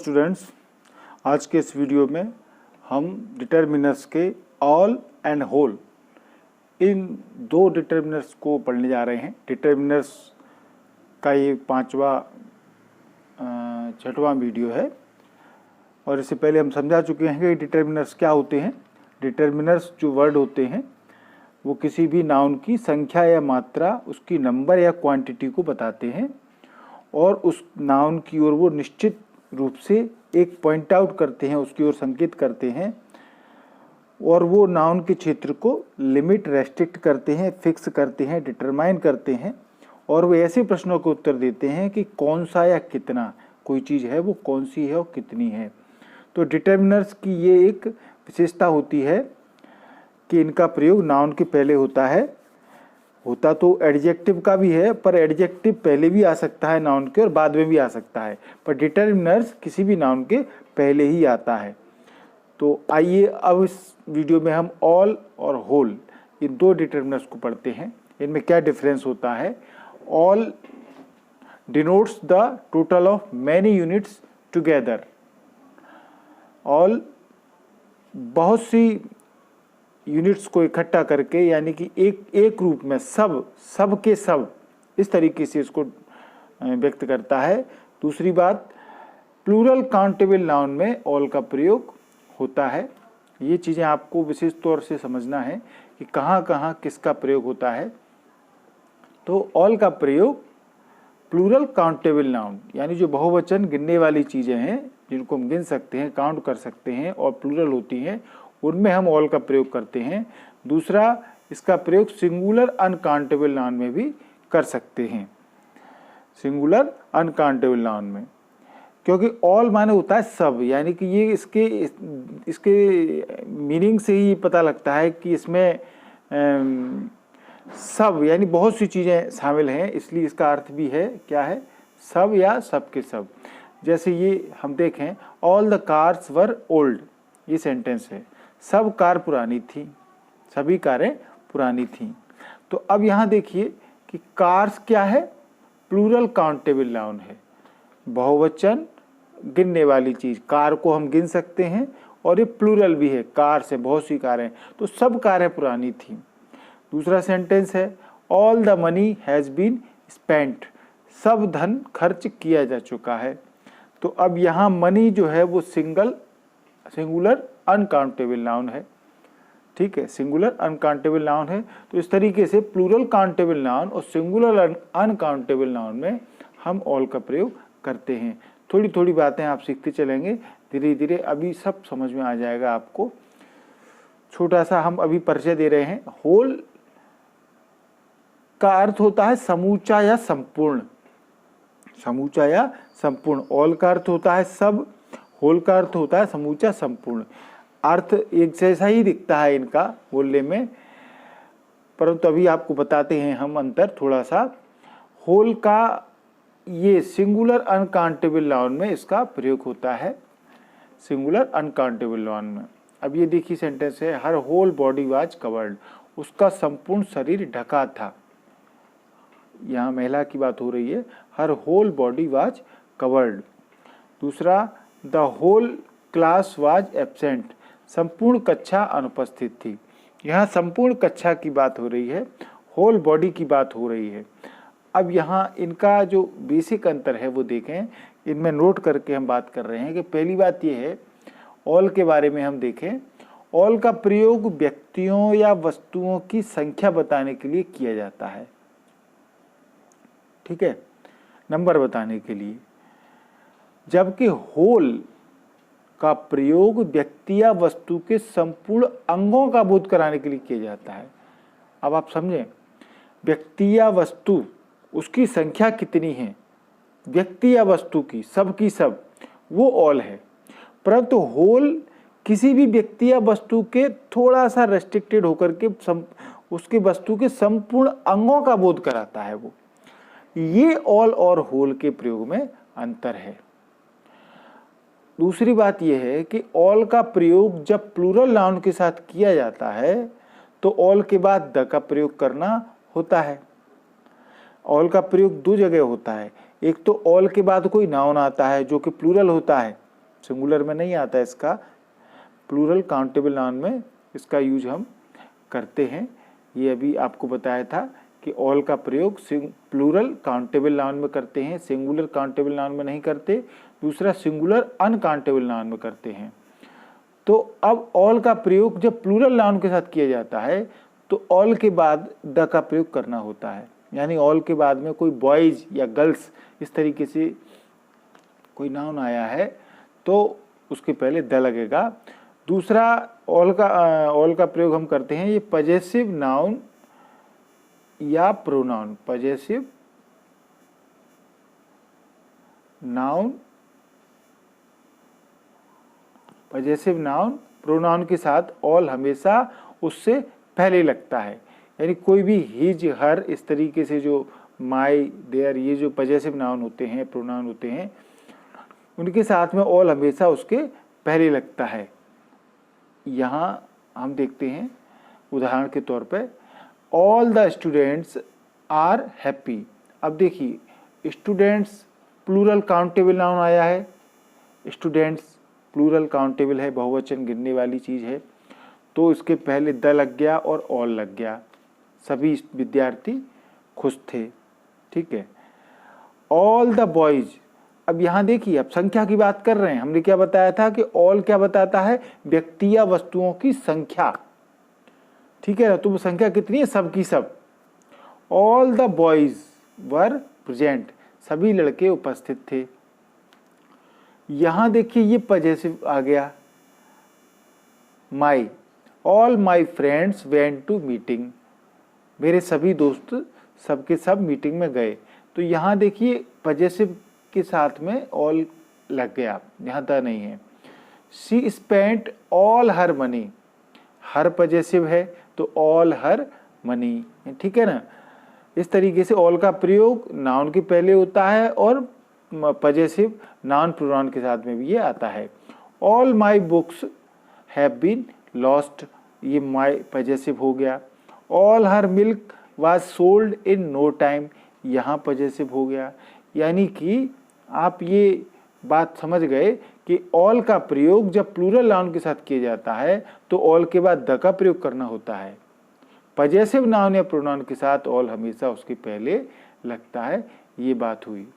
Students, आज के इस वीडियो में हम डिटर्मिनर्स के ऑल एंड होल इन दो डिटर्मिनर्स को पढ़ने जा रहे हैं। डिटर्मिनर्स का ये छठवां वीडियो है और इससे पहले हम समझा चुके हैं कि डिटर्मिनर्स क्या होते हैं। डिटर्मिनर्स जो वर्ड होते हैं वो किसी भी नाउन की संख्या या मात्रा, उसकी नंबर या क्वांटिटी को बताते हैं और उस नाउन की ओर वो निश्चित रूप से एक पॉइंट आउट करते हैं, उसकी ओर संकेत करते हैं और वो नाउन के क्षेत्र को लिमिट, रेस्ट्रिक्ट करते हैं, फिक्स करते हैं, डिटरमाइन करते हैं और वो ऐसे प्रश्नों को उत्तर देते हैं कि कौन सा या कितना कोई चीज़ है, वो कौन सी है और कितनी है। तो डिटर्मिनर्स की ये एक विशेषता होती है कि इनका प्रयोग नाउन के पहले होता है। होता तो एडजेक्टिव का भी है, पर एडजेक्टिव पहले भी आ सकता है नाउन के और बाद में भी आ सकता है, पर डिटर्मिनर्स किसी भी नाउन के पहले ही आता है। तो आइए अब इस वीडियो में हम ऑल और होल इन दो डिटर्मिनर्स को पढ़ते हैं। इनमें क्या डिफरेंस होता है। All denotes the total of many units together. All बहुत सी यूनिट्स को इकट्ठा करके, यानी कि एक रूप में सब के सब, इस तरीके से इसको व्यक्त करता है। दूसरी बात, प्लूरल काउंटेबल नाउन में ऑल का प्रयोग होता है। ये चीज़ें आपको विशेष तौर से समझना है कि कहाँ कहाँ किसका प्रयोग होता है। तो ऑल का प्रयोग प्लूरल काउंटेबल नाउन, यानी जो बहुवचन गिनने वाली चीज़ें हैं, जिनको हम गिन सकते हैं, काउंट कर सकते हैं और प्लूरल होती हैं, उनमें हम ऑल का प्रयोग करते हैं। दूसरा, इसका प्रयोग सिंगुलर अनकाउंटेबल नाउन में भी कर सकते हैं। सिंगुलर अनकाउंटेबल नाउन में, क्योंकि ऑल माने होता है सब, यानी कि ये इसके मीनिंग से ही पता लगता है कि इसमें सब यानी बहुत सी चीज़ें शामिल हैं, इसलिए इसका अर्थ भी है क्या है, सब या सब के सब। जैसे ये हम देखें, all the cars were old, ये सेंटेंस है। सब कार पुरानी थी, सभी कारें पुरानी थीं। तो अब यहाँ देखिए कि कार्स क्या है, प्लूरल काउंटेबल नाउन है, बहुवचन गिनने वाली चीज़। कार को हम गिन सकते हैं और ये प्लूरल भी है, कार से बहुत सी कारें, तो सब कारें पुरानी थीं। दूसरा सेंटेंस है, all the money has been spent, सब धन खर्च किया जा चुका है। तो अब यहाँ मनी जो है वो सिंगुलर अनकाउंटेबल नाउन है, ठीक है, सिंगुलर अनकाउंटेबल नाउन है। तो इस तरीके से प्लूरल काउंटेबल नाउन और सिंगुलर अनकाउंटेबल नाउन में हम ऑल का प्रयोग करते हैं। थोड़ी थोड़ी बातें आप सीखते चलेंगे, धीरे धीरे अभी सब समझ में आ जाएगा आपको। छोटा सा हम अभी परिचय दे रहे हैं। होल का अर्थ होता है समूचा या संपूर्ण, समूचा या संपूर्ण। ऑल का अर्थ होता है सब, होल का अर्थ होता है समूचा संपूर्ण। अर्थ एक जैसा ही दिखता है इनका बोलने में, परंतु अभी आपको बताते हैं हम अंतर थोड़ा सा। होल का ये सिंगुलर अनकाउंटेबल नाउन में इसका प्रयोग होता है, सिंगुलर अनकाउंटेबल नाउन में। अब ये देखिए सेंटेंस है, her whole body was covered, उसका संपूर्ण शरीर ढका था। यहाँ महिला की बात हो रही है, her whole body was covered. दूसरा, the whole class was absent, संपूर्ण कक्षा अनुपस्थित थी। यहाँ संपूर्ण कक्षा की बात हो रही है, होल बॉडी की बात हो रही है। अब यहाँ इनका जो बेसिक अंतर है वो देखें, इनमें नोट करके हम बात कर रहे हैं कि पहली बात ये है, ऑल के बारे में हम देखें, ऑल का प्रयोग व्यक्तियों या वस्तुओं की संख्या बताने के लिए किया जाता है, ठीक है, नंबर बताने के लिए। जबकि होल का प्रयोग व्यक्ति या वस्तु के संपूर्ण अंगों का बोध कराने के लिए किया जाता है। अब आप समझें, व्यक्ति या वस्तु, उसकी संख्या कितनी है, व्यक्ति या वस्तु की सब, वो ऑल है। परंतु होल किसी भी व्यक्ति या वस्तु के थोड़ा सा रेस्ट्रिक्टेड होकर के उसके वस्तु के संपूर्ण अंगों का बोध कराता है वो। ये ऑल और होल के प्रयोग में अंतर है। दूसरी बात यह है कि ऑल का प्रयोग जब प्लूरल नाउन के साथ किया जाता है तो ऑल के बाद द का प्रयोग करना होता है। ऑल का प्रयोग दो जगह होता है, एक तो ऑल के बाद कोई नाउन आता है जो कि प्लूरल होता है, सिंगुलर में नहीं आता इसका, प्लूरल काउंटेबल नाउन में इसका यूज हम करते हैं। ये अभी आपको बताया था कि ऑल का प्रयोग प्लूरल काउंटेबल नाउन में करते हैं, सिंगुलर काउंटेबल नाउन में नहीं करते। दूसरा सिंगुलर अनकाउंटेबल नाउन में करते हैं। तो अब ऑल का प्रयोग जब प्लूरल नाउन के साथ किया जाता है तो ऑल के बाद द का प्रयोग करना होता है। यानी ऑल के बाद में कोई बॉयज या गर्ल्स इस तरीके से कोई नाउन आया है तो उसके पहले द लगेगा। दूसरा ऑल का प्रयोग हम करते हैं ये पजेसिव नाउन या pronoun, possessive noun, possessive noun pronoun के साथ ऑल हमेशा उससे पहले लगता है। यानी कोई भी हिज, हर, इस तरीके से जो माई, देयर, ये जो पजेसिव नाउन होते हैं, प्रोनाउन होते हैं, उनके साथ में ऑल हमेशा उसके पहले लगता है। यहाँ हम देखते हैं उदाहरण के तौर पे, all the students are happy. अब देखिए स्टूडेंट्स प्लूरल काउंटेबल नाउन आया है, स्टूडेंट्स प्लूरल काउंटेबल है, बहुवचन गिनने वाली चीज़ है, तो इसके पहले द लग गया और ऑल लग गया। सभी विद्यार्थी खुश थे। ठीक है। ऑल द बॉयज, अब यहाँ देखिए अब संख्या की बात कर रहे हैं। हमने क्या बताया था कि ऑल क्या बताता है, व्यक्ति या वस्तुओं की संख्या। ठीक है ना, तो वो संख्या कितनी है, सब की सब। All the boys were present, सभी लड़के उपस्थित थे। यहां देखिए ये पजेसिव आ गया, my, all my friends went to meeting, मेरे सभी दोस्त सबके सब मीटिंग में गए। तो यहाँ देखिए पजेसिव के साथ में ऑल लग गया, यहाँ द नहीं है। She spent all her money, her possessive है तो ऑल हर मनी। ठीक है ना, इस तरीके से ऑल का प्रयोग नाउन के पहले होता है और पजेसिव नाउन प्रोनाउन के साथ में भी ये आता है। All my books have been lost, ये माई पजेसिव हो गया। All her milk was sold in no time, यहाँ पजेसिव हो गया। यानी कि आप ये बात समझ गए कि ऑल का प्रयोग जब प्लूरल नाउन के साथ किया जाता है तो ऑल के बाद द का प्रयोग करना होता है। पजेसिव नाउन या प्रोनाउन के साथ ऑल हमेशा उसके पहले लगता है। ये बात हुई।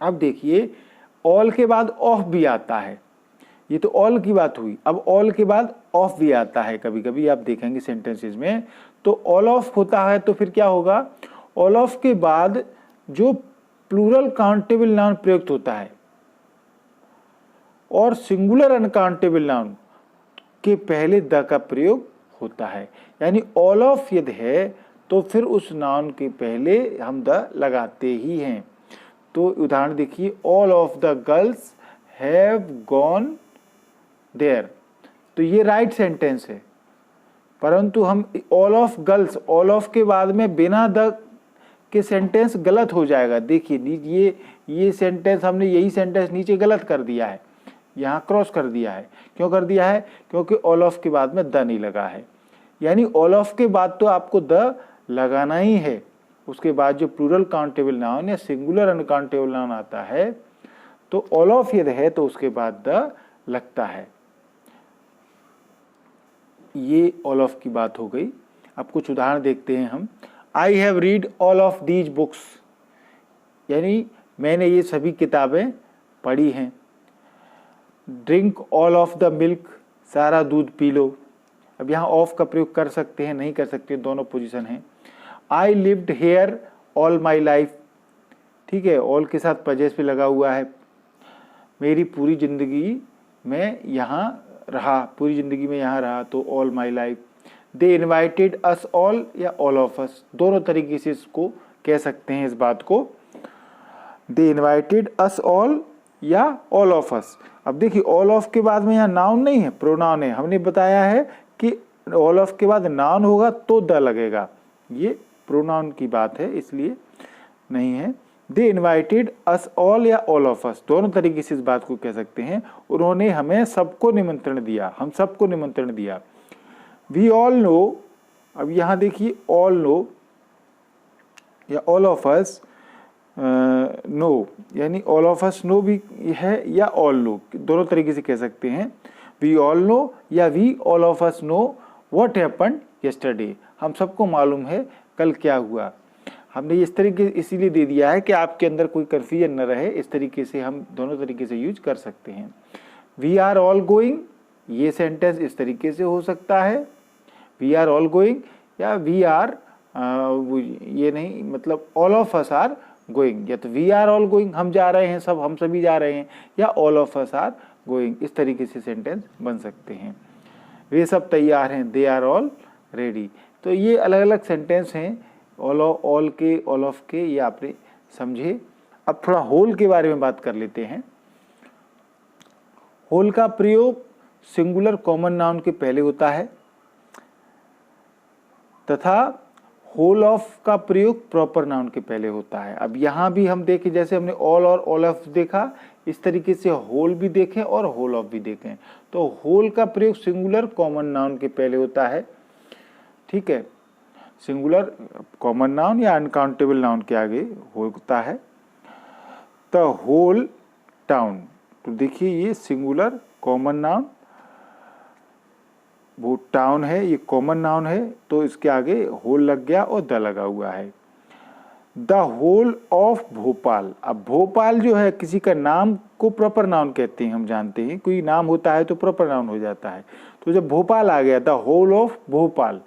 अब देखिए ऑल के बाद ऑफ भी आता है। ये तो ऑल की बात हुई, अब ऑल के बाद ऑफ भी आता है। कभी कभी आप देखेंगे सेंटेंसेस में तो ऑल ऑफ होता है, तो फिर क्या होगा, ऑल ऑफ के बाद जो प्लूरल काउंटेबल नाउन प्रयुक्त होता है और सिंगुलर अनकाउंटेबल नाउन के पहले द का प्रयोग होता है। यानी ऑल ऑफ यदि है तो फिर उस नाउन के पहले हम द लगाते ही हैं। तो उदाहरण देखिए, all of the girls have gone there, तो ये राइट सेंटेंस है, परंतु हम all of girls, all of के बाद में बिना द के सेंटेंस गलत हो जाएगा। देखिए ये सेंटेंस हमने यही सेंटेंस नीचे गलत कर दिया है, यहाँ क्रॉस कर दिया है। क्यों कर दिया है, क्योंकि ऑल ऑफ के बाद में द नहीं लगा है। यानी ऑल ऑफ के बाद तो आपको द लगाना ही है। उसके बाद जो प्लूरल काउंटेबल नाउन या सिंगुलर अनकाउंटेबल नाउन आता है तो ऑल ऑफ यदि है तो उसके बाद द लगता है। ये ऑल ऑफ की बात हो गई। अब कुछ उदाहरण देखते हैं हम। I have read all of these books, यानी मैंने ये सभी किताबें पढ़ी हैं। Drink all of the milk, सारा दूध पी लो। अब यहाँ ऑफ का प्रयोग कर सकते हैं, नहीं कर सकते, दोनों पोजीशन हैं। I lived hair all my life, ठीक है, ऑल के साथ पजेस पे लगा हुआ है। मेरी पूरी जिंदगी में यहाँ रहा, पूरी जिंदगी में यहाँ रहा, तो all my life. They invited us all या ऑल ऑफ अस, दोनों तरीके से इसको कह सकते हैं इस बात को। दे इन्वाइटेड अस ऑल या ऑल ऑफ अस। अब देखिए ऑल ऑफ के बाद में यहाँ नाउन नहीं है, प्रोनाउन है। हमने बताया है कि ऑल ऑफ के बाद नाउन होगा तो द लगेगा, ये प्रोनाउन की बात है इसलिए नहीं है। दे इन्वाइटेड अस ऑल या ऑल ऑफ अस, दोनों तरीके से इस बात को कह सकते हैं। उन्होंने हमें सबको निमंत्रण दिया, हम सबको निमंत्रण दिया। वी ऑल नो, अब यहाँ देखिए ऑल नो या ऑल ऑफ अस, नो, यानी ऑल ऑफ अस नो भी है या ऑल नो, दोनों तरीके से कह सकते हैं। वी ऑल नो या we all of us know what happened yesterday, हम सबको मालूम है कल क्या हुआ। हमने इस तरीके इसीलिए दे दिया है कि आपके अंदर कोई कन्फ्यूजन न रहे, इस तरीके से हम दोनों तरीके से यूज कर सकते हैं। वी आर ऑल गोइंग, ये सेंटेंस इस तरीके से हो सकता है, वी आर ऑल गोइंग, या वी आर ये नहीं, मतलब all of us are going, या तो वी आर ऑल गोइंग, हम जा रहे हैं, सब हम सभी जा रहे हैं, या all of us are going, इस तरीके से सेंटेंस बन सकते हैं। वे सब तैयार हैं, दे आर ऑल रेडी। तो ये अलग अलग सेंटेंस हैं, ऑल के, ऑल ऑफ के, ये आपने समझे। अब थोड़ा होल के बारे में बात कर लेते हैं। होल का प्रयोग सिंगुलर कॉमन नाउन के पहले होता है तथा होल ऑफ का प्रयोग प्रॉपर नाउन के पहले होता है। अब यहाँ भी हम देखें, जैसे हमने ऑल और ऑल ऑफ देखा, इस तरीके से होल भी देखें और होल ऑफ भी देखें। तो होल का प्रयोग सिंगुलर कॉमन नाउन के पहले होता है, ठीक है, सिंगुलर कॉमन नाउन या अनकाउंटेबल नाउन के आगे होता है। द होल टाउन, तो देखिए ये सिंगुलर कॉमन नाउन, वो टाउन है, ये कॉमन नाउन है, तो इसके आगे होल लग गया और द लगा हुआ है। द होल ऑफ भोपाल, अब भोपाल जो है किसी का नाम को प्रॉपर नाउन कहते हैं, हम जानते हैं कोई नाम होता है तो प्रॉपर नाउन हो जाता है। तो जब भोपाल आ गया, द होल ऑफ भोपाल,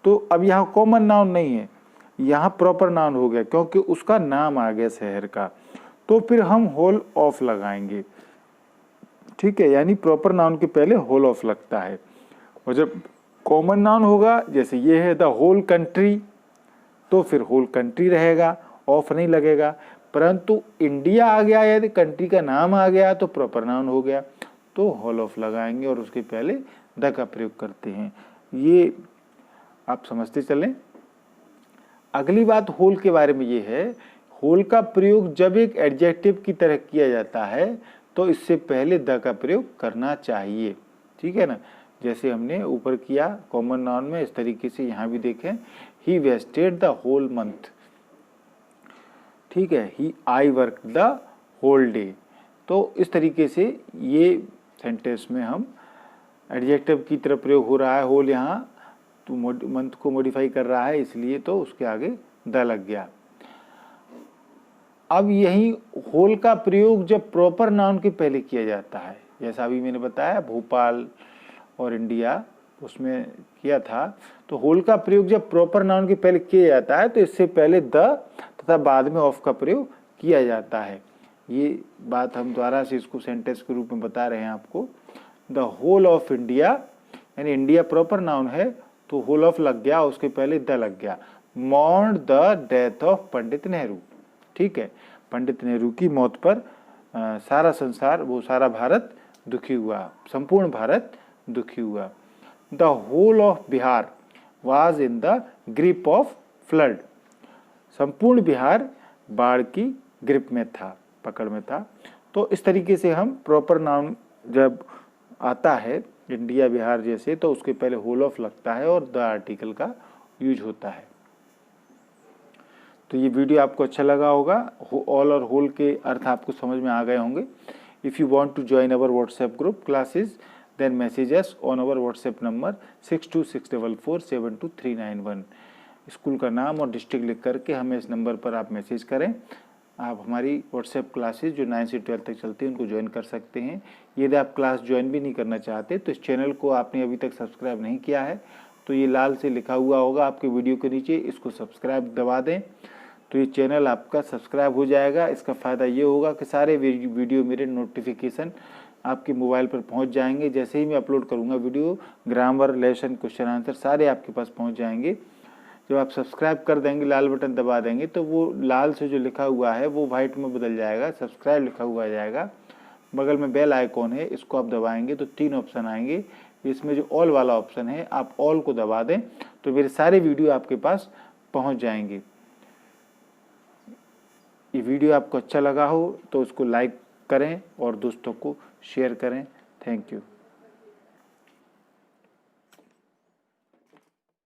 तो अब यहाँ कॉमन नाउन नहीं है, यहाँ प्रॉपर नाउन हो गया क्योंकि उसका नाम आ गया शहर का, तो फिर हम होल ऑफ लगाएंगे, ठीक है, यानी प्रॉपर नाउन के पहले होल ऑफ लगता है। और जब कॉमन नाउन होगा, जैसे ये है द होल कंट्री, तो फिर होल कंट्री रहेगा, ऑफ नहीं लगेगा। परंतु इंडिया आ गया, यदि कंट्री का नाम आ गया तो प्रॉपर नाउन हो गया, तो होल ऑफ लगाएंगे और उसके पहले द का प्रयोग करते हैं। ये आप समझते चलें। अगली बात होल के बारे में ये है, होल का प्रयोग जब एक एडजेक्टिव की तरह किया जाता है तो इससे पहले द का प्रयोग करना चाहिए, ठीक है ना। जैसे हमने ऊपर किया कॉमन नाउन में, इस तरीके से यहाँ भी देखें, he wasted the whole month, ठीक है, he I work the whole day. तो इस तरीके से ये सेंटेंस में हम एडजेक्टिव की तरह प्रयोग हो रहा है होल, यहाँ तो मंथ को मॉडिफाई कर रहा है, इसलिए तो उसके आगे द लग गया। अब यही होल का प्रयोग जब प्रॉपर नाउन के पहले किया जाता है, जैसा अभी मैंने बताया भोपाल और इंडिया उसमें किया था, तो होल का प्रयोग जब प्रॉपर नाउन के पहले किया जाता है तो इससे पहले द तथा बाद में ऑफ का प्रयोग किया जाता है। ये बात हम दोबारा से इसको सेंटेंस के रूप में बता रहे हैं आपको। द होल ऑफ इंडिया, यानी इंडिया प्रॉपर नाउन है तो होल ऑफ लग गया, उसके पहले द लग गया। Mourn the death of Pandit Nehru, ठीक है, पंडित नेहरू की मौत पर सारा संसार, वो सारा भारत दुखी हुआ, संपूर्ण भारत दुखी हुआ। The whole of Bihar was in the grip of flood, संपूर्ण बिहार बाढ़ की ग्रिप में था, पकड़ में था। तो इस तरीके से हम प्रॉपर नाउन जब आता है इंडिया बिहार जैसे, तो उसके पहले होल ऑफ लगता है और द आर्टिकल का यूज होता है। तो ये वीडियो आपको अच्छा लगा होगा, ऑल और होल के अर्थ आपको समझ में आ गए होंगे। If you want to join our WhatsApp group classes, then message us on our WhatsApp number 6264472391। School का नाम और डिस्ट्रिक्ट लिख करके हमें इस नंबर पर आप मैसेज करें। आप हमारी व्हाट्सएप क्लासेस जो 9 से 12 तक चलती हैं उनको ज्वाइन कर सकते हैं। यदि आप क्लास ज्वाइन भी नहीं करना चाहते तो इस चैनल को आपने अभी तक सब्सक्राइब नहीं किया है तो ये लाल से लिखा हुआ होगा आपके वीडियो के नीचे, इसको सब्सक्राइब दबा दें तो ये चैनल आपका सब्सक्राइब हो जाएगा। इसका फ़ायदा ये होगा कि सारे वीडियो मेरे नोटिफिकेशन आपके मोबाइल पर पहुंच जाएंगे। जैसे ही मैं अपलोड करूंगा video, grammar, lesson, question answer सारे आपके पास पहुंच जाएंगे। जब आप सब्सक्राइब कर देंगे, लाल बटन दबा देंगे तो वो लाल से जो लिखा हुआ है वो वाइट में बदल जाएगा, सब्सक्राइब लिखा हुआ आ जाएगा। बगल में बेल आइकॉन है, इसको आप दबाएंगे तो 3 ऑप्शन आएंगे। इसमें जो ऑल वाला ऑप्शन है, आप ऑल को दबा दें तो मेरे सारे वीडियो आपके पास पहुंच जाएंगे। ये वीडियो आपको अच्छा लगा हो तो उसको लाइक करें और दोस्तों को शेयर करें। Thank you.